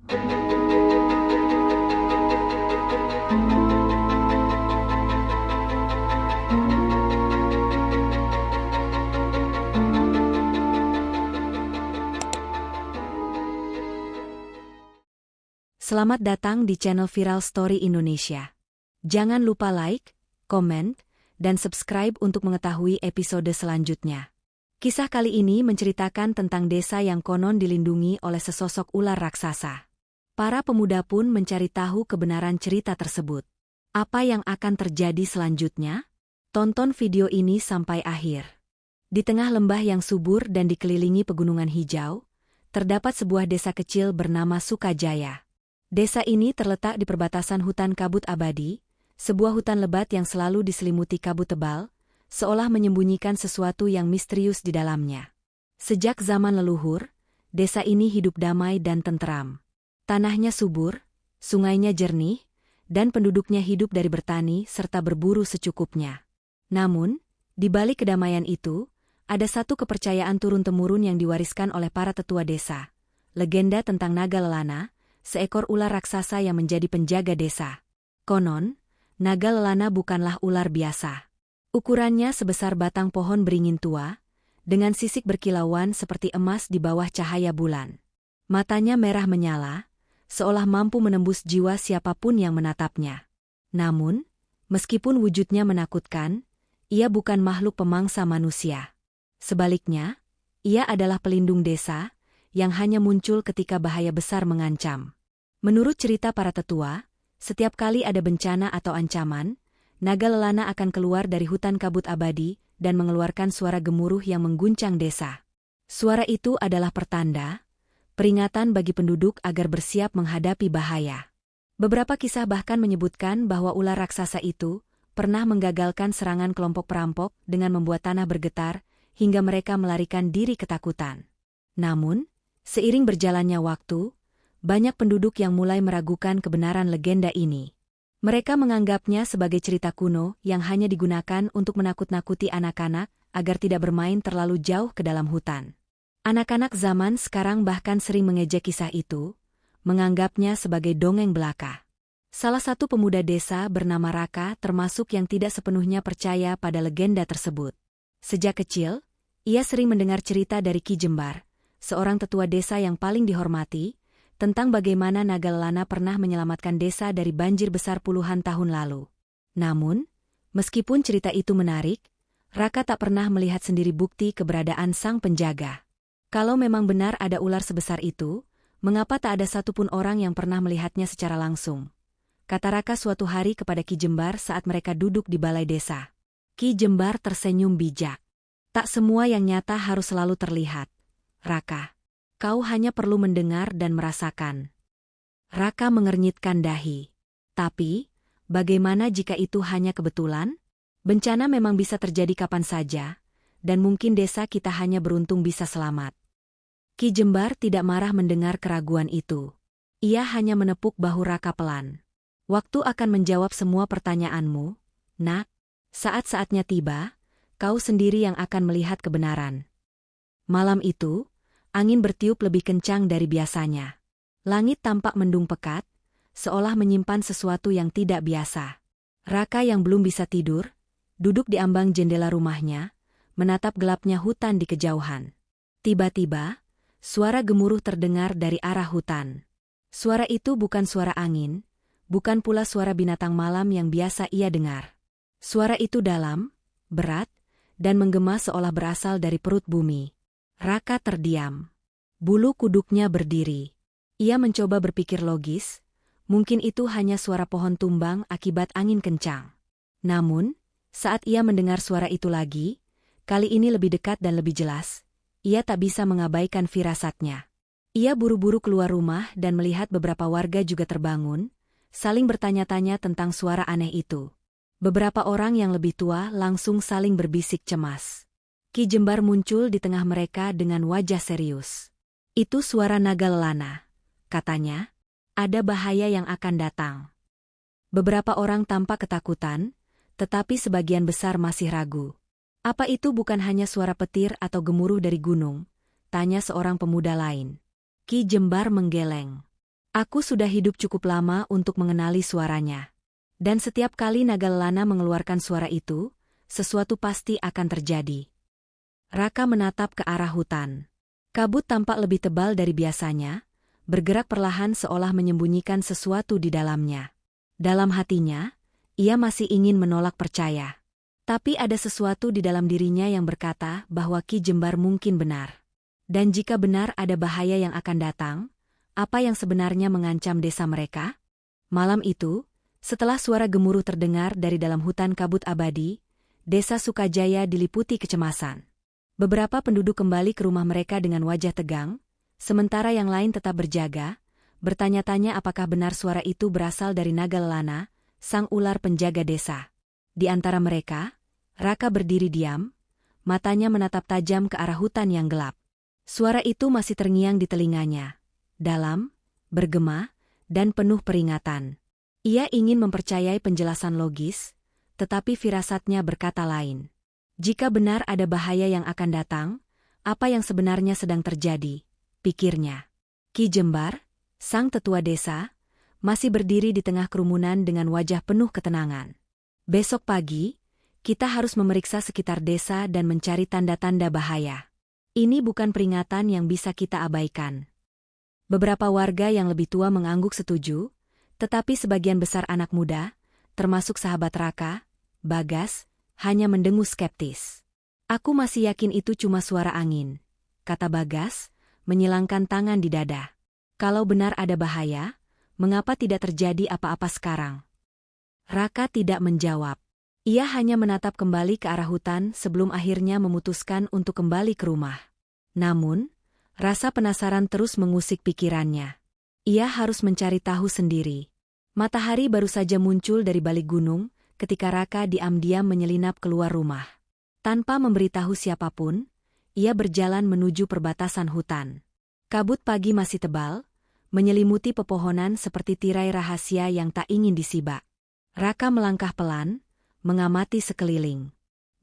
Selamat datang di channel Viral Story Indonesia. Jangan lupa like, komen, dan subscribe untuk mengetahui episode selanjutnya. Kisah kali ini menceritakan tentang desa yang konon dilindungi oleh sesosok ular raksasa. Para pemuda pun mencari tahu kebenaran cerita tersebut. Apa yang akan terjadi selanjutnya? Tonton video ini sampai akhir. Di tengah lembah yang subur dan dikelilingi pegunungan hijau, terdapat sebuah desa kecil bernama Sukajaya. Desa ini terletak di perbatasan hutan kabut abadi, sebuah hutan lebat yang selalu diselimuti kabut tebal, seolah menyembunyikan sesuatu yang misterius di dalamnya. Sejak zaman leluhur, desa ini hidup damai dan tenteram. Tanahnya subur, sungainya jernih, dan penduduknya hidup dari bertani serta berburu secukupnya. Namun, di balik kedamaian itu, ada satu kepercayaan turun-temurun yang diwariskan oleh para tetua desa. Legenda tentang naga lelana, seekor ular raksasa yang menjadi penjaga desa. Konon, naga lelana bukanlah ular biasa. Ukurannya sebesar batang pohon beringin tua, dengan sisik berkilauan seperti emas di bawah cahaya bulan. Matanya merah menyala, seolah mampu menembus jiwa siapapun yang menatapnya. Namun, meskipun wujudnya menakutkan, ia bukan makhluk pemangsa manusia. Sebaliknya, ia adalah pelindung desa, yang hanya muncul ketika bahaya besar mengancam. Menurut cerita para tetua, setiap kali ada bencana atau ancaman, naga lelana akan keluar dari hutan kabut abadi dan mengeluarkan suara gemuruh yang mengguncang desa. Suara itu adalah pertanda, peringatan bagi penduduk agar bersiap menghadapi bahaya. Beberapa kisah bahkan menyebutkan bahwa ular raksasa itu pernah menggagalkan serangan kelompok perampok dengan membuat tanah bergetar hingga mereka melarikan diri ketakutan. Namun, seiring berjalannya waktu, banyak penduduk yang mulai meragukan kebenaran legenda ini. Mereka menganggapnya sebagai cerita kuno yang hanya digunakan untuk menakut-nakuti anak-anak agar tidak bermain terlalu jauh ke dalam hutan. Anak-anak zaman sekarang bahkan sering mengejek kisah itu, menganggapnya sebagai dongeng belaka. Salah satu pemuda desa bernama Raka termasuk yang tidak sepenuhnya percaya pada legenda tersebut. Sejak kecil, ia sering mendengar cerita dari Ki Jembar, seorang tetua desa yang paling dihormati, tentang bagaimana naga lelana pernah menyelamatkan desa dari banjir besar puluhan tahun lalu. Namun, meskipun cerita itu menarik, Raka tak pernah melihat sendiri bukti keberadaan sang penjaga. Kalau memang benar ada ular sebesar itu, mengapa tak ada satupun orang yang pernah melihatnya secara langsung? Kata Raka suatu hari kepada Ki Jembar saat mereka duduk di balai desa. Ki Jembar tersenyum bijak. Tak semua yang nyata harus selalu terlihat, Raka. Kau hanya perlu mendengar dan merasakan. Raka mengernyitkan dahi. Tapi, bagaimana jika itu hanya kebetulan? Bencana memang bisa terjadi kapan saja, dan mungkin desa kita hanya beruntung bisa selamat. Ki Jembar tidak marah mendengar keraguan itu. Ia hanya menepuk bahu Raka pelan. Waktu akan menjawab semua pertanyaanmu, nak. Saat-saatnya tiba, kau sendiri yang akan melihat kebenaran. Malam itu, angin bertiup lebih kencang dari biasanya. Langit tampak mendung pekat, seolah menyimpan sesuatu yang tidak biasa. Raka yang belum bisa tidur, duduk di ambang jendela rumahnya, menatap gelapnya hutan di kejauhan. Tiba-tiba, suara gemuruh terdengar dari arah hutan. Suara itu bukan suara angin, bukan pula suara binatang malam yang biasa ia dengar. Suara itu dalam, berat, dan menggema seolah berasal dari perut bumi. Raka terdiam. Bulu kuduknya berdiri. Ia mencoba berpikir logis, mungkin itu hanya suara pohon tumbang akibat angin kencang. Namun, saat ia mendengar suara itu lagi, kali ini lebih dekat dan lebih jelas, ia tak bisa mengabaikan firasatnya. Ia buru-buru keluar rumah dan melihat beberapa warga juga terbangun, saling bertanya-tanya tentang suara aneh itu. Beberapa orang yang lebih tua langsung saling berbisik cemas. Ki Jembar muncul di tengah mereka dengan wajah serius. Itu suara naga lelana, katanya. Ada bahaya yang akan datang. Beberapa orang tampak ketakutan, tetapi sebagian besar masih ragu. Apa itu bukan hanya suara petir atau gemuruh dari gunung? Tanya seorang pemuda lain. Ki Jembar menggeleng. Aku sudah hidup cukup lama untuk mengenali suaranya. Dan setiap kali naga lelana mengeluarkan suara itu, sesuatu pasti akan terjadi. Raka menatap ke arah hutan. Kabut tampak lebih tebal dari biasanya, bergerak perlahan seolah menyembunyikan sesuatu di dalamnya. Dalam hatinya, ia masih ingin menolak percaya. Tapi ada sesuatu di dalam dirinya yang berkata bahwa Ki Jembar mungkin benar. Dan jika benar ada bahaya yang akan datang, apa yang sebenarnya mengancam desa mereka? Malam itu, setelah suara gemuruh terdengar dari dalam hutan kabut abadi, desa Sukajaya diliputi kecemasan. Beberapa penduduk kembali ke rumah mereka dengan wajah tegang, sementara yang lain tetap berjaga, bertanya-tanya apakah benar suara itu berasal dari naga lelana, sang ular penjaga desa. Di antara mereka, Raka berdiri diam, matanya menatap tajam ke arah hutan yang gelap. Suara itu masih terngiang di telinganya, dalam, bergema, dan penuh peringatan. Ia ingin mempercayai penjelasan logis, tetapi firasatnya berkata lain. Jika benar ada bahaya yang akan datang, apa yang sebenarnya sedang terjadi, pikirnya. Ki Jembar, sang tetua desa, masih berdiri di tengah kerumunan dengan wajah penuh ketenangan. Besok pagi, kita harus memeriksa sekitar desa dan mencari tanda-tanda bahaya. Ini bukan peringatan yang bisa kita abaikan. Beberapa warga yang lebih tua mengangguk setuju, tetapi sebagian besar anak muda, termasuk sahabat Raka, Bagas, hanya mendengus skeptis. Aku masih yakin itu cuma suara angin, kata Bagas, menyilangkan tangan di dada. Kalau benar ada bahaya, mengapa tidak terjadi apa-apa sekarang? Raka tidak menjawab. Ia hanya menatap kembali ke arah hutan sebelum akhirnya memutuskan untuk kembali ke rumah. Namun, rasa penasaran terus mengusik pikirannya. Ia harus mencari tahu sendiri. Matahari baru saja muncul dari balik gunung ketika Raka diam-diam menyelinap keluar rumah. Tanpa memberitahu siapapun, ia berjalan menuju perbatasan hutan. Kabut pagi masih tebal, menyelimuti pepohonan seperti tirai rahasia yang tak ingin disibak. Raka melangkah pelan, mengamati sekeliling.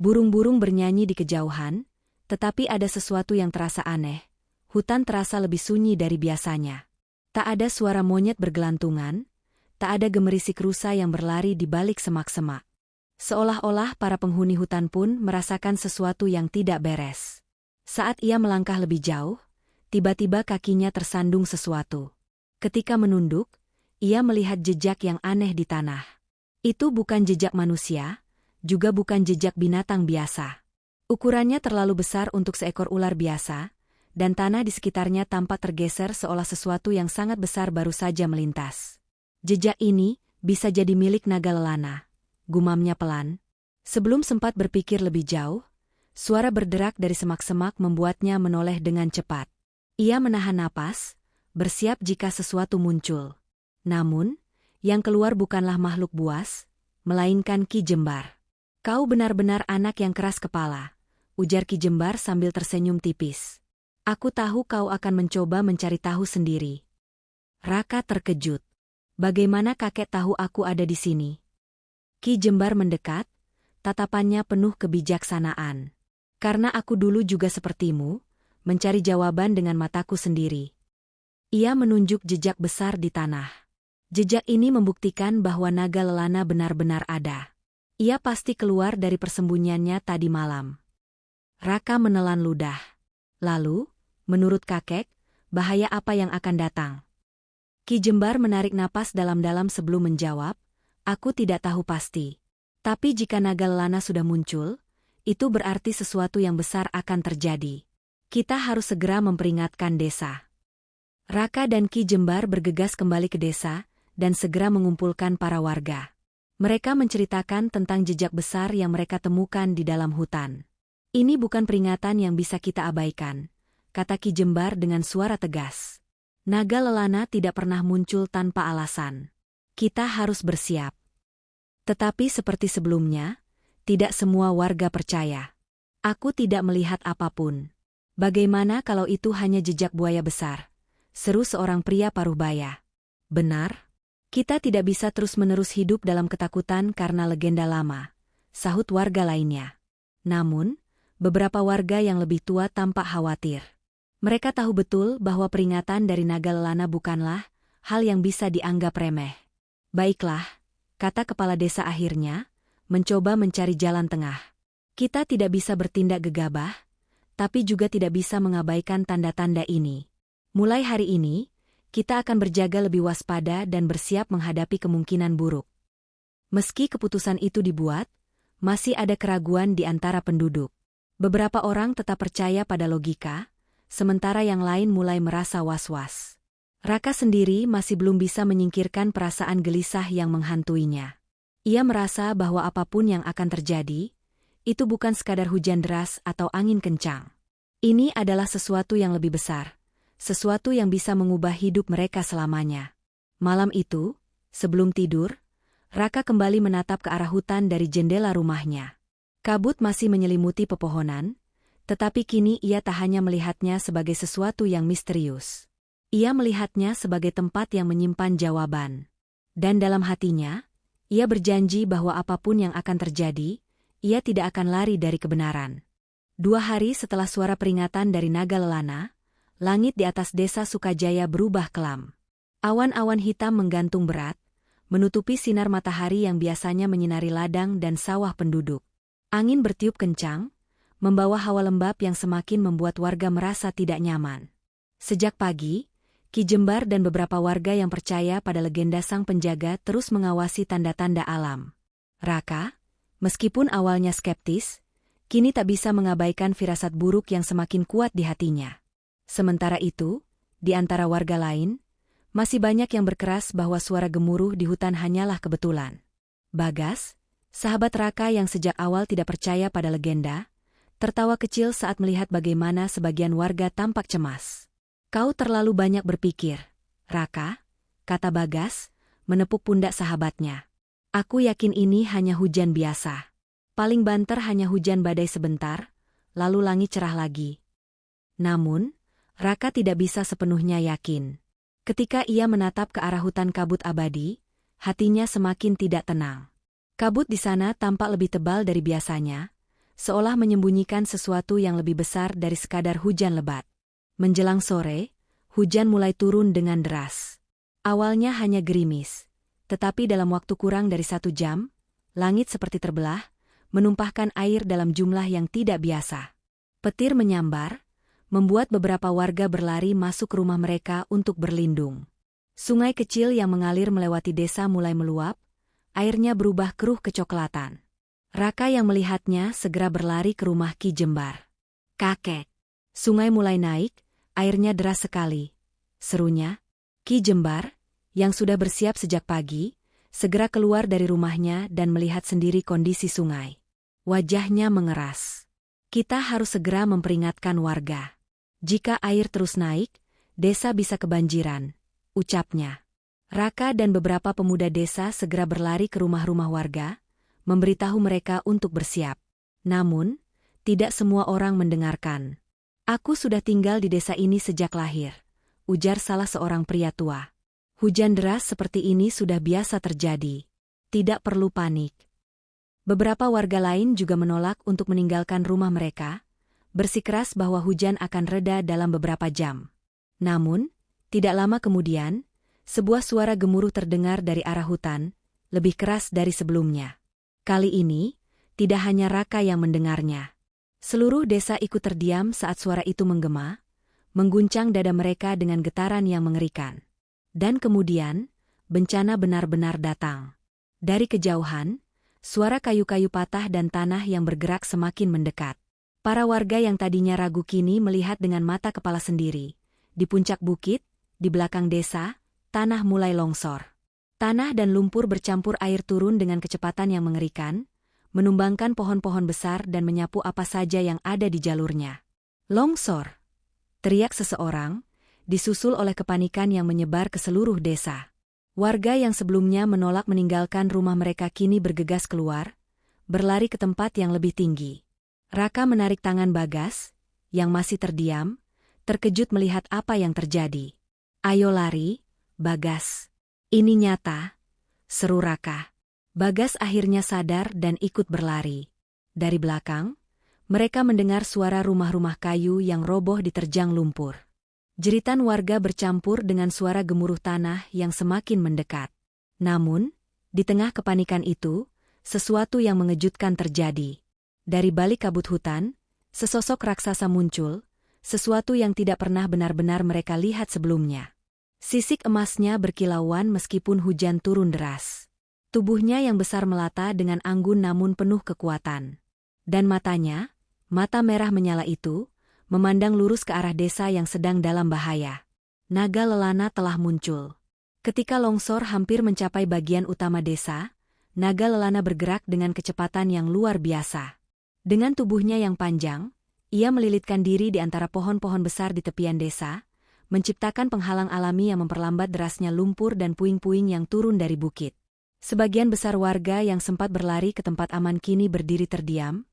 Burung-burung bernyanyi di kejauhan, tetapi ada sesuatu yang terasa aneh. Hutan terasa lebih sunyi dari biasanya. Tak ada suara monyet bergelantungan, tak ada gemerisik rusa yang berlari di balik semak-semak. Seolah-olah para penghuni hutan pun merasakan sesuatu yang tidak beres. Saat ia melangkah lebih jauh, tiba-tiba kakinya tersandung sesuatu. Ketika menunduk, ia melihat jejak yang aneh di tanah. Itu bukan jejak manusia, juga bukan jejak binatang biasa. Ukurannya terlalu besar untuk seekor ular biasa, dan tanah di sekitarnya tampak tergeser seolah sesuatu yang sangat besar baru saja melintas. Jejak ini bisa jadi milik naga lelana, gumamnya pelan. Sebelum sempat berpikir lebih jauh, suara berderak dari semak-semak membuatnya menoleh dengan cepat. Ia menahan napas, bersiap jika sesuatu muncul. Namun, yang keluar bukanlah makhluk buas, melainkan Ki Jembar. Kau benar-benar anak yang keras kepala, ujar Ki Jembar sambil tersenyum tipis. Aku tahu kau akan mencoba mencari tahu sendiri. Raka terkejut. Bagaimana kakek tahu aku ada di sini? Ki Jembar mendekat, tatapannya penuh kebijaksanaan. Karena aku dulu juga sepertimu, mencari jawaban dengan mataku sendiri. Ia menunjuk jejak besar di tanah. Jejak ini membuktikan bahwa naga lelana benar-benar ada. Ia pasti keluar dari persembunyiannya tadi malam. Raka menelan ludah. Lalu, menurut kakek, bahaya apa yang akan datang? Ki Jembar menarik napas dalam-dalam sebelum menjawab, aku tidak tahu pasti. Tapi jika naga lelana sudah muncul, itu berarti sesuatu yang besar akan terjadi. Kita harus segera memperingatkan desa. Raka dan Ki Jembar bergegas kembali ke desa, dan segera mengumpulkan para warga. Mereka menceritakan tentang jejak besar yang mereka temukan di dalam hutan. Ini bukan peringatan yang bisa kita abaikan, kata Ki Jembar dengan suara tegas. Naga lelana tidak pernah muncul tanpa alasan. Kita harus bersiap. Tetapi seperti sebelumnya, tidak semua warga percaya. Aku tidak melihat apapun. Bagaimana kalau itu hanya jejak buaya besar? Seru seorang pria paruhbaya. Benar? Kita tidak bisa terus-menerus hidup dalam ketakutan karena legenda lama, sahut warga lainnya. Namun, beberapa warga yang lebih tua tampak khawatir. Mereka tahu betul bahwa peringatan dari naga lelana bukanlah hal yang bisa dianggap remeh. Baiklah, kata kepala desa akhirnya, mencoba mencari jalan tengah. Kita tidak bisa bertindak gegabah, tapi juga tidak bisa mengabaikan tanda-tanda ini. Mulai hari ini, kita akan berjaga lebih waspada dan bersiap menghadapi kemungkinan buruk. Meski keputusan itu dibuat, masih ada keraguan di antara penduduk. Beberapa orang tetap percaya pada logika, sementara yang lain mulai merasa was-was. Raka sendiri masih belum bisa menyingkirkan perasaan gelisah yang menghantuinya. Ia merasa bahwa apapun yang akan terjadi, itu bukan sekadar hujan deras atau angin kencang. Ini adalah sesuatu yang lebih besar, sesuatu yang bisa mengubah hidup mereka selamanya. Malam itu, sebelum tidur, Raka kembali menatap ke arah hutan dari jendela rumahnya. Kabut masih menyelimuti pepohonan, tetapi kini ia tak hanya melihatnya sebagai sesuatu yang misterius. Ia melihatnya sebagai tempat yang menyimpan jawaban. Dan dalam hatinya, ia berjanji bahwa apapun yang akan terjadi, ia tidak akan lari dari kebenaran. 2 hari setelah suara peringatan dari naga lelana, langit di atas desa Sukajaya berubah kelam. Awan-awan hitam menggantung berat, menutupi sinar matahari yang biasanya menyinari ladang dan sawah penduduk. Angin bertiup kencang, membawa hawa lembab yang semakin membuat warga merasa tidak nyaman. Sejak pagi, Ki Jembar dan beberapa warga yang percaya pada legenda sang penjaga terus mengawasi tanda-tanda alam. Raka, meskipun awalnya skeptis, kini tak bisa mengabaikan firasat buruk yang semakin kuat di hatinya. Sementara itu, di antara warga lain, masih banyak yang berkeras bahwa suara gemuruh di hutan hanyalah kebetulan. Bagas, sahabat Raka yang sejak awal tidak percaya pada legenda, tertawa kecil saat melihat bagaimana sebagian warga tampak cemas. Kau terlalu banyak berpikir, Raka, kata Bagas, menepuk pundak sahabatnya. Aku yakin ini hanya hujan biasa. Paling banter hanya hujan badai sebentar, lalu langit cerah lagi. Namun, Raka tidak bisa sepenuhnya yakin. Ketika ia menatap ke arah hutan kabut abadi, hatinya semakin tidak tenang. Kabut di sana tampak lebih tebal dari biasanya, seolah menyembunyikan sesuatu yang lebih besar dari sekadar hujan lebat. Menjelang sore, hujan mulai turun dengan deras. Awalnya hanya gerimis, tetapi dalam waktu kurang dari 1 jam, langit seperti terbelah, menumpahkan air dalam jumlah yang tidak biasa. Petir menyambar, membuat beberapa warga berlari masuk rumah mereka untuk berlindung. Sungai kecil yang mengalir melewati desa mulai meluap, airnya berubah keruh kecoklatan. Raka yang melihatnya segera berlari ke rumah Ki Jembar. Kakek, sungai mulai naik, airnya deras sekali, serunya. Ki Jembar, yang sudah bersiap sejak pagi, segera keluar dari rumahnya dan melihat sendiri kondisi sungai. Wajahnya mengeras. Kita harus segera memperingatkan warga. Jika air terus naik, desa bisa kebanjiran, ucapnya. Raka dan beberapa pemuda desa segera berlari ke rumah-rumah warga, memberitahu mereka untuk bersiap. Namun, tidak semua orang mendengarkan. Aku sudah tinggal di desa ini sejak lahir, ujar salah seorang pria tua. Hujan deras seperti ini sudah biasa terjadi. Tidak perlu panik. Beberapa warga lain juga menolak untuk meninggalkan rumah mereka, bersikeras bahwa hujan akan reda dalam beberapa jam. Namun, tidak lama kemudian, sebuah suara gemuruh terdengar dari arah hutan, lebih keras dari sebelumnya. Kali ini, tidak hanya Raka yang mendengarnya. Seluruh desa ikut terdiam saat suara itu menggema, mengguncang dada mereka dengan getaran yang mengerikan. Dan kemudian, bencana benar-benar datang. Dari kejauhan, suara kayu-kayu patah dan tanah yang bergerak semakin mendekat. Para warga yang tadinya ragu kini melihat dengan mata kepala sendiri. Di puncak bukit, di belakang desa, tanah mulai longsor. Tanah dan lumpur bercampur air turun dengan kecepatan yang mengerikan, menumbangkan pohon-pohon besar dan menyapu apa saja yang ada di jalurnya. Longsor! Teriak seseorang, disusul oleh kepanikan yang menyebar ke seluruh desa. Warga yang sebelumnya menolak meninggalkan rumah mereka kini bergegas keluar, berlari ke tempat yang lebih tinggi. Raka menarik tangan Bagas, yang masih terdiam, terkejut melihat apa yang terjadi. Ayo lari, Bagas. Ini nyata, seru Raka. Bagas akhirnya sadar dan ikut berlari. Dari belakang, mereka mendengar suara rumah-rumah kayu yang roboh diterjang lumpur. Jeritan warga bercampur dengan suara gemuruh tanah yang semakin mendekat. Namun, di tengah kepanikan itu, sesuatu yang mengejutkan terjadi. Dari balik kabut hutan, sesosok raksasa muncul, sesuatu yang tidak pernah benar-benar mereka lihat sebelumnya. Sisik emasnya berkilauan meskipun hujan turun deras. Tubuhnya yang besar melata dengan anggun namun penuh kekuatan. Dan matanya, mata merah menyala itu, memandang lurus ke arah desa yang sedang dalam bahaya. Naga Lelana telah muncul. Ketika longsor hampir mencapai bagian utama desa, Naga Lelana bergerak dengan kecepatan yang luar biasa. Dengan tubuhnya yang panjang, ia melilitkan diri di antara pohon-pohon besar di tepian desa, menciptakan penghalang alami yang memperlambat derasnya lumpur dan puing-puing yang turun dari bukit. Sebagian besar warga yang sempat berlari ke tempat aman kini berdiri terdiam,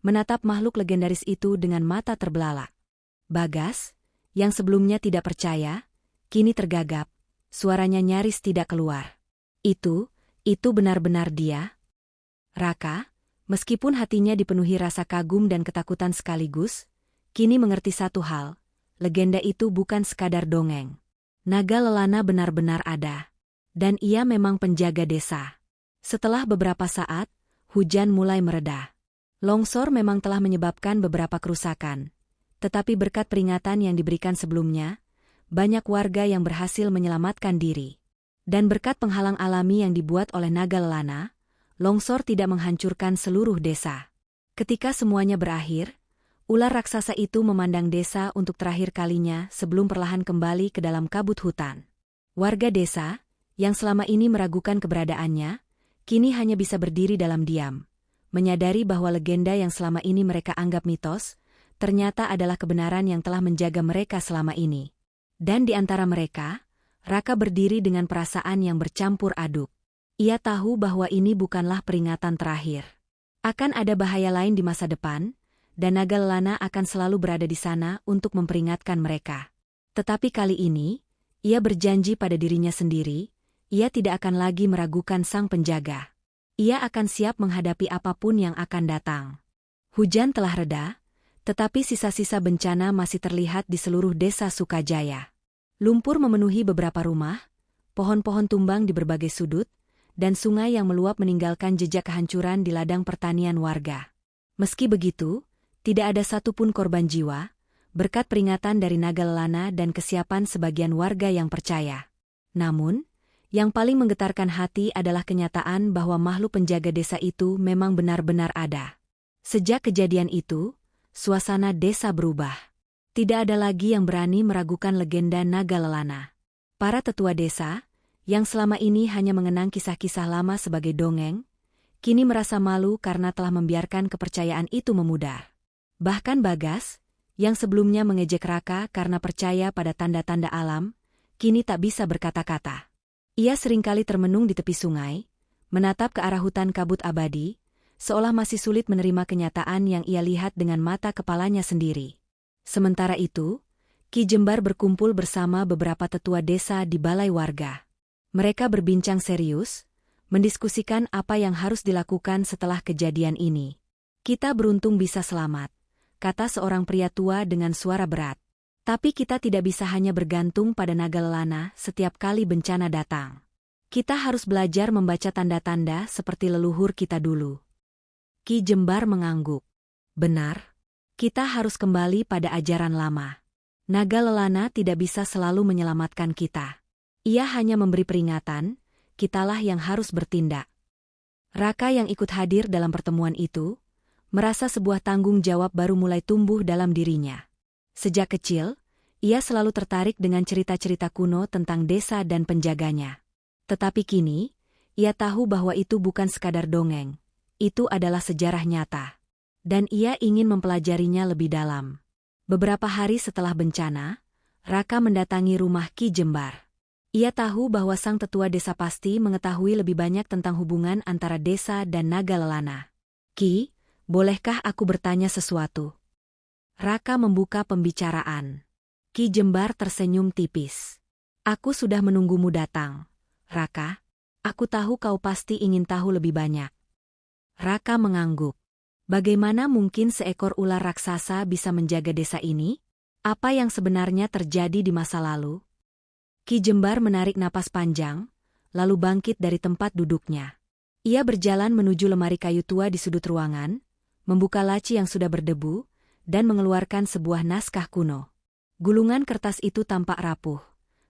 menatap makhluk legendaris itu dengan mata terbelalak. Bagas, yang sebelumnya tidak percaya, kini tergagap, suaranya nyaris tidak keluar. Itu benar-benar dia? Raka, meskipun hatinya dipenuhi rasa kagum dan ketakutan sekaligus, kini mengerti satu hal, legenda itu bukan sekadar dongeng. Naga Lelana benar-benar ada. Dan ia memang penjaga desa. Setelah beberapa saat, hujan mulai mereda. Longsor memang telah menyebabkan beberapa kerusakan. Tetapi berkat peringatan yang diberikan sebelumnya, banyak warga yang berhasil menyelamatkan diri. Dan berkat penghalang alami yang dibuat oleh Naga Lelana, longsor tidak menghancurkan seluruh desa. Ketika semuanya berakhir, ular raksasa itu memandang desa untuk terakhir kalinya sebelum perlahan kembali ke dalam kabut hutan. Warga desa, yang selama ini meragukan keberadaannya, kini hanya bisa berdiri dalam diam, menyadari bahwa legenda yang selama ini mereka anggap mitos, ternyata adalah kebenaran yang telah menjaga mereka selama ini. Dan di antara mereka, Raka berdiri dengan perasaan yang bercampur aduk. Ia tahu bahwa ini bukanlah peringatan terakhir. Akan ada bahaya lain di masa depan, dan Naga Lelana akan selalu berada di sana untuk memperingatkan mereka. Tetapi kali ini, ia berjanji pada dirinya sendiri, ia tidak akan lagi meragukan sang penjaga. Ia akan siap menghadapi apapun yang akan datang. Hujan telah reda, tetapi sisa-sisa bencana masih terlihat di seluruh desa Sukajaya. Lumpur memenuhi beberapa rumah, pohon-pohon tumbang di berbagai sudut, dan sungai yang meluap meninggalkan jejak kehancuran di ladang pertanian warga. Meski begitu, tidak ada satupun korban jiwa, berkat peringatan dari Naga Lelana dan kesiapan sebagian warga yang percaya. Namun, yang paling menggetarkan hati adalah kenyataan bahwa makhluk penjaga desa itu memang benar-benar ada. Sejak kejadian itu, suasana desa berubah. Tidak ada lagi yang berani meragukan legenda Naga Lelana. Para tetua desa, yang selama ini hanya mengenang kisah-kisah lama sebagai dongeng, kini merasa malu karena telah membiarkan kepercayaan itu memudar. Bahkan Bagas, yang sebelumnya mengejek Raka karena percaya pada tanda-tanda alam, kini tak bisa berkata-kata. Ia seringkali termenung di tepi sungai, menatap ke arah hutan kabut abadi, seolah masih sulit menerima kenyataan yang ia lihat dengan mata kepalanya sendiri. Sementara itu, Ki Jembar berkumpul bersama beberapa tetua desa di balai warga. Mereka berbincang serius, mendiskusikan apa yang harus dilakukan setelah kejadian ini. Kita beruntung bisa selamat, kata seorang pria tua dengan suara berat. Tapi kita tidak bisa hanya bergantung pada Naga Lelana setiap kali bencana datang. Kita harus belajar membaca tanda-tanda seperti leluhur kita dulu. Ki Jembar mengangguk. Benar, kita harus kembali pada ajaran lama. Naga Lelana tidak bisa selalu menyelamatkan kita. Ia hanya memberi peringatan, kitalah yang harus bertindak. Raka yang ikut hadir dalam pertemuan itu, merasa sebuah tanggung jawab baru mulai tumbuh dalam dirinya. Sejak kecil, ia selalu tertarik dengan cerita-cerita kuno tentang desa dan penjaganya. Tetapi kini, ia tahu bahwa itu bukan sekadar dongeng. Itu adalah sejarah nyata. Dan ia ingin mempelajarinya lebih dalam. Beberapa hari setelah bencana, Raka mendatangi rumah Ki Jembar. Ia tahu bahwa sang tetua desa pasti mengetahui lebih banyak tentang hubungan antara desa dan Naga Lelana. Ki, bolehkah aku bertanya sesuatu? Raka membuka pembicaraan. Ki Jembar tersenyum tipis. Aku sudah menunggumu datang. Raka, aku tahu kau pasti ingin tahu lebih banyak. Raka mengangguk. Bagaimana mungkin seekor ular raksasa bisa menjaga desa ini? Apa yang sebenarnya terjadi di masa lalu? Ki Jembar menarik napas panjang, lalu bangkit dari tempat duduknya. Ia berjalan menuju lemari kayu tua di sudut ruangan, membuka laci yang sudah berdebu, dan mengeluarkan sebuah naskah kuno. Gulungan kertas itu tampak rapuh,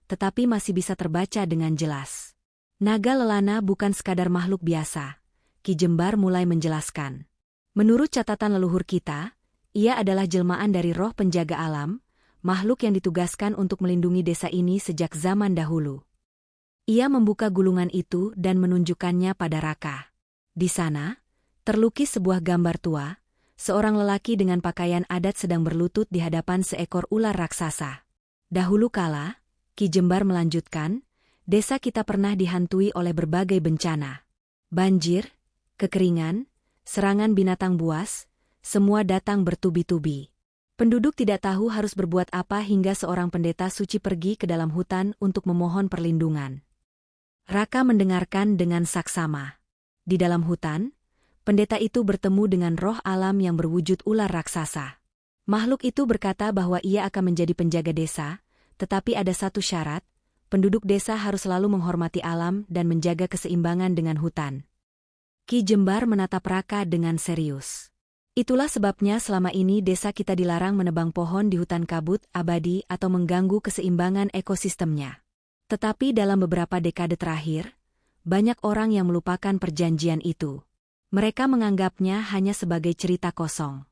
tetapi masih bisa terbaca dengan jelas. Naga Lelana bukan sekadar makhluk biasa, Ki Jembar mulai menjelaskan. Menurut catatan leluhur kita, ia adalah jelmaan dari roh penjaga alam, makhluk yang ditugaskan untuk melindungi desa ini sejak zaman dahulu. Ia membuka gulungan itu dan menunjukkannya pada Raka. Di sana, terlukis sebuah gambar tua, seorang lelaki dengan pakaian adat sedang berlutut di hadapan seekor ular raksasa. Dahulu kala, Ki Jembar melanjutkan, desa kita pernah dihantui oleh berbagai bencana. Banjir, kekeringan, serangan binatang buas, semua datang bertubi-tubi. Penduduk tidak tahu harus berbuat apa hingga seorang pendeta suci pergi ke dalam hutan untuk memohon perlindungan. Raka mendengarkan dengan saksama. Di dalam hutan, pendeta itu bertemu dengan roh alam yang berwujud ular raksasa. Makhluk itu berkata bahwa ia akan menjadi penjaga desa, tetapi ada satu syarat, penduduk desa harus selalu menghormati alam dan menjaga keseimbangan dengan hutan. Ki Jembar menatap Raka dengan serius. Itulah sebabnya selama ini desa kita dilarang menebang pohon di hutan kabut abadi atau mengganggu keseimbangan ekosistemnya. Tetapi dalam beberapa dekade terakhir, banyak orang yang melupakan perjanjian itu. Mereka menganggapnya hanya sebagai cerita kosong.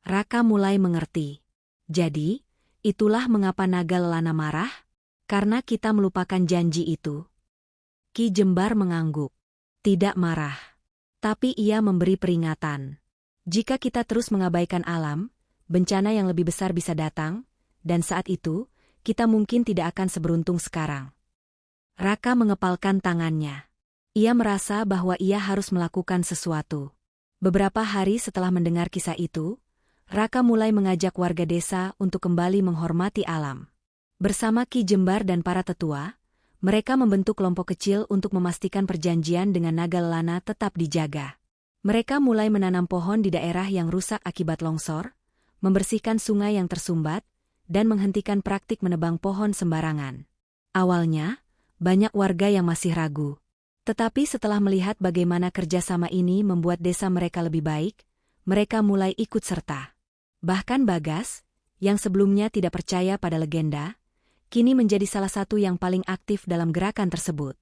Raka mulai mengerti. Jadi, itulah mengapa Naga Lelana marah? Karena kita melupakan janji itu. Ki Jembar mengangguk. Tidak marah. Tapi ia memberi peringatan. Jika kita terus mengabaikan alam, bencana yang lebih besar bisa datang, dan saat itu, kita mungkin tidak akan seberuntung sekarang. Raka mengepalkan tangannya. Ia merasa bahwa ia harus melakukan sesuatu. Beberapa hari setelah mendengar kisah itu, Raka mulai mengajak warga desa untuk kembali menghormati alam. Bersama Ki Jembar dan para tetua, mereka membentuk kelompok kecil untuk memastikan perjanjian dengan Naga Lelana tetap dijaga. Mereka mulai menanam pohon di daerah yang rusak akibat longsor, membersihkan sungai yang tersumbat, dan menghentikan praktik menebang pohon sembarangan. Awalnya, banyak warga yang masih ragu. Tetapi setelah melihat bagaimana kerjasama ini membuat desa mereka lebih baik, mereka mulai ikut serta. Bahkan Bagas, yang sebelumnya tidak percaya pada legenda, kini menjadi salah satu yang paling aktif dalam gerakan tersebut.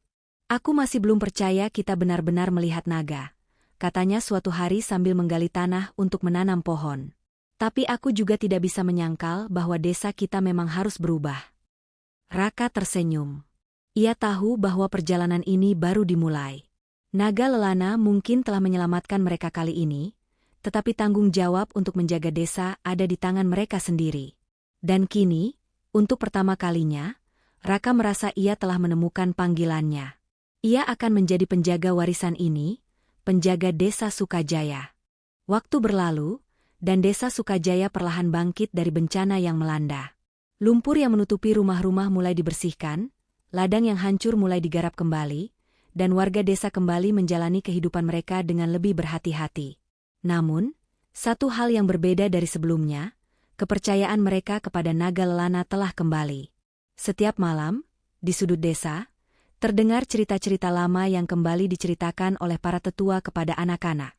Aku masih belum percaya kita benar-benar melihat naga, katanya suatu hari sambil menggali tanah untuk menanam pohon. Tapi aku juga tidak bisa menyangkal bahwa desa kita memang harus berubah. Raka tersenyum. Ia tahu bahwa perjalanan ini baru dimulai. Naga Lelana mungkin telah menyelamatkan mereka kali ini, tetapi tanggung jawab untuk menjaga desa ada di tangan mereka sendiri. Dan kini, untuk pertama kalinya, Raka merasa ia telah menemukan panggilannya. Ia akan menjadi penjaga warisan ini, penjaga desa Sukajaya. Waktu berlalu, dan desa Sukajaya perlahan bangkit dari bencana yang melanda. Lumpur yang menutupi rumah-rumah mulai dibersihkan, ladang yang hancur mulai digarap kembali, dan warga desa kembali menjalani kehidupan mereka dengan lebih berhati-hati. Namun, satu hal yang berbeda dari sebelumnya, kepercayaan mereka kepada Naga Lelana telah kembali. Setiap malam, di sudut desa, terdengar cerita-cerita lama yang kembali diceritakan oleh para tetua kepada anak-anak.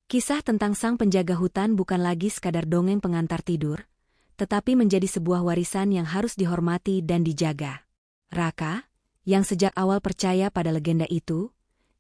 Kisah tentang sang penjaga hutan bukan lagi sekadar dongeng pengantar tidur, tetapi menjadi sebuah warisan yang harus dihormati dan dijaga. Raka, yang sejak awal percaya pada legenda itu,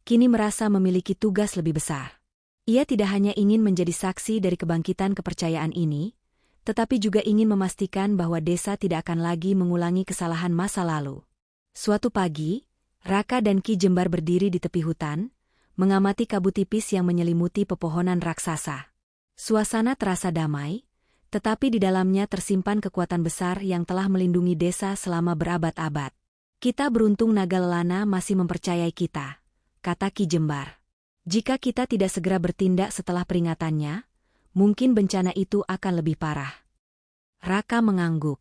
kini merasa memiliki tugas lebih besar. Ia tidak hanya ingin menjadi saksi dari kebangkitan kepercayaan ini, tetapi juga ingin memastikan bahwa desa tidak akan lagi mengulangi kesalahan masa lalu. Suatu pagi, Raka dan Ki Jembar berdiri di tepi hutan, mengamati kabut tipis yang menyelimuti pepohonan raksasa. Suasana terasa damai, tetapi di dalamnya tersimpan kekuatan besar yang telah melindungi desa selama berabad-abad. Kita beruntung Naga Lelana masih mempercayai kita, kata Ki Jembar. Jika kita tidak segera bertindak setelah peringatannya, mungkin bencana itu akan lebih parah. Raka mengangguk.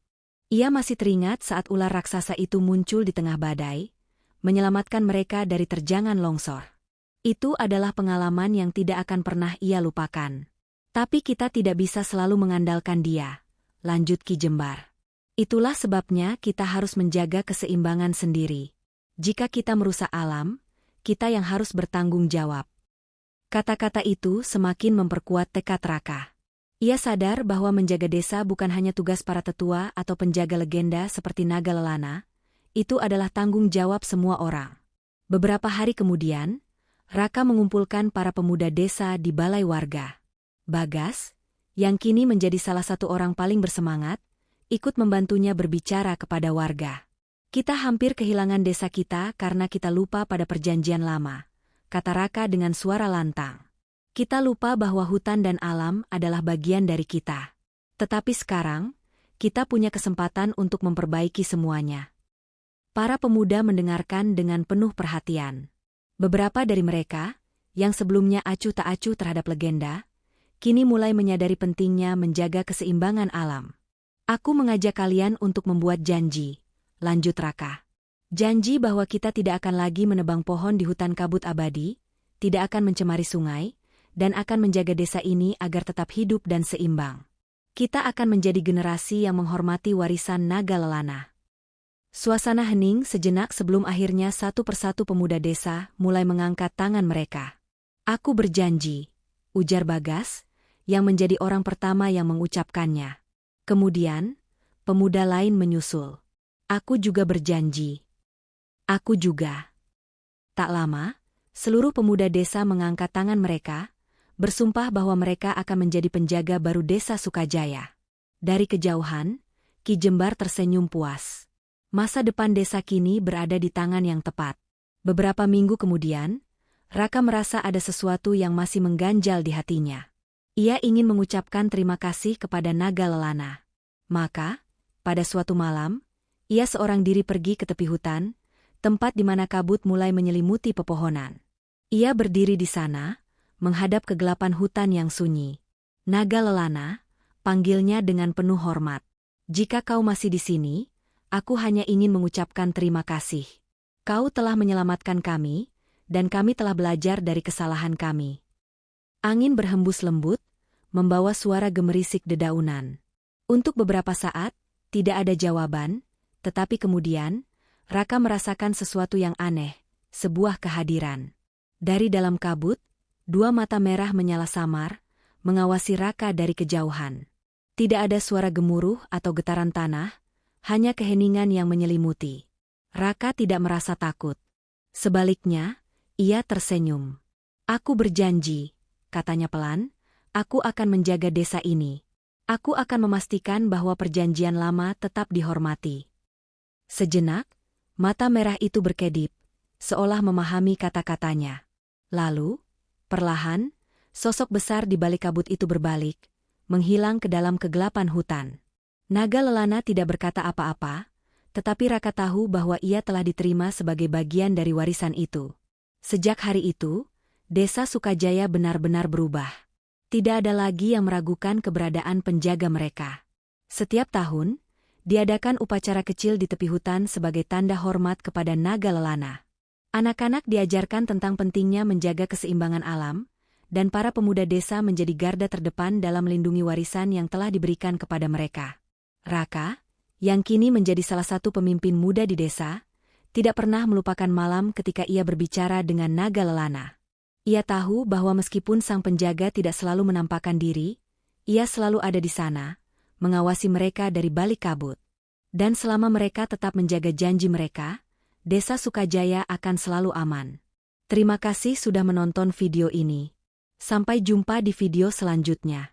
Ia masih teringat saat ular raksasa itu muncul di tengah badai, menyelamatkan mereka dari terjangan longsor. Itu adalah pengalaman yang tidak akan pernah ia lupakan. Tapi kita tidak bisa selalu mengandalkan dia, lanjut Ki Jembar. Itulah sebabnya kita harus menjaga keseimbangan sendiri. Jika kita merusak alam, kita yang harus bertanggung jawab. Kata-kata itu semakin memperkuat tekad Raka. Ia sadar bahwa menjaga desa bukan hanya tugas para tetua atau penjaga legenda seperti naga lelana, itu adalah tanggung jawab semua orang. Beberapa hari kemudian, Raka mengumpulkan para pemuda desa di balai warga. Bagas, yang kini menjadi salah satu orang paling bersemangat, ikut membantunya berbicara kepada warga. Kita hampir kehilangan desa kita karena kita lupa pada perjanjian lama, kata Raka dengan suara lantang. Kita lupa bahwa hutan dan alam adalah bagian dari kita. Tetapi sekarang, kita punya kesempatan untuk memperbaiki semuanya. Para pemuda mendengarkan dengan penuh perhatian. Beberapa dari mereka, yang sebelumnya acuh tak acuh terhadap legenda, kini mulai menyadari pentingnya menjaga keseimbangan alam. Aku mengajak kalian untuk membuat janji, lanjut Raka. Janji bahwa kita tidak akan lagi menebang pohon di hutan kabut abadi, tidak akan mencemari sungai, dan akan menjaga desa ini agar tetap hidup dan seimbang. Kita akan menjadi generasi yang menghormati warisan naga lelana. Suasana hening sejenak sebelum akhirnya satu persatu pemuda desa mulai mengangkat tangan mereka. Aku berjanji, ujar Bagas, yang menjadi orang pertama yang mengucapkannya. Kemudian, pemuda lain menyusul. Aku juga berjanji. Aku juga. Tak lama, seluruh pemuda desa mengangkat tangan mereka, bersumpah bahwa mereka akan menjadi penjaga baru desa Sukajaya. Dari kejauhan, Ki Jembar tersenyum puas. Masa depan desa kini berada di tangan yang tepat. Beberapa minggu kemudian, Raka merasa ada sesuatu yang masih mengganjal di hatinya. Ia ingin mengucapkan terima kasih kepada naga lelana. Maka, pada suatu malam, ia seorang diri pergi ke tepi hutan, tempat di mana kabut mulai menyelimuti pepohonan. Ia berdiri di sana, menghadap kegelapan hutan yang sunyi. Naga lelana, panggilnya dengan penuh hormat. Jika kau masih di sini, aku hanya ingin mengucapkan terima kasih. Kau telah menyelamatkan kami, dan kami telah belajar dari kesalahan kami. Angin berhembus lembut, membawa suara gemerisik dedaunan. Untuk beberapa saat, tidak ada jawaban, tetapi kemudian, Raka merasakan sesuatu yang aneh, sebuah kehadiran. Dari dalam kabut, dua mata merah menyala samar, mengawasi Raka dari kejauhan. Tidak ada suara gemuruh atau getaran tanah, hanya keheningan yang menyelimuti. Raka tidak merasa takut. Sebaliknya, ia tersenyum. Aku berjanji, katanya pelan, aku akan menjaga desa ini. Aku akan memastikan bahwa perjanjian lama tetap dihormati. Sejenak, mata merah itu berkedip, seolah memahami kata-katanya. Lalu, perlahan, sosok besar di balik kabut itu berbalik, menghilang ke dalam kegelapan hutan. Naga lelana tidak berkata apa-apa, tetapi Raka tahu bahwa ia telah diterima sebagai bagian dari warisan itu. Sejak hari itu, desa Sukajaya benar-benar berubah. Tidak ada lagi yang meragukan keberadaan penjaga mereka. Setiap tahun, diadakan upacara kecil di tepi hutan sebagai tanda hormat kepada naga lelana. Anak-anak diajarkan tentang pentingnya menjaga keseimbangan alam, dan para pemuda desa menjadi garda terdepan dalam melindungi warisan yang telah diberikan kepada mereka. Raka, yang kini menjadi salah satu pemimpin muda di desa, tidak pernah melupakan malam ketika ia berbicara dengan naga lelana. Ia tahu bahwa meskipun sang penjaga tidak selalu menampakkan diri, ia selalu ada di sana, mengawasi mereka dari balik kabut. Dan selama mereka tetap menjaga janji mereka, desa Sukajaya akan selalu aman. Terima kasih sudah menonton video ini. Sampai jumpa di video selanjutnya.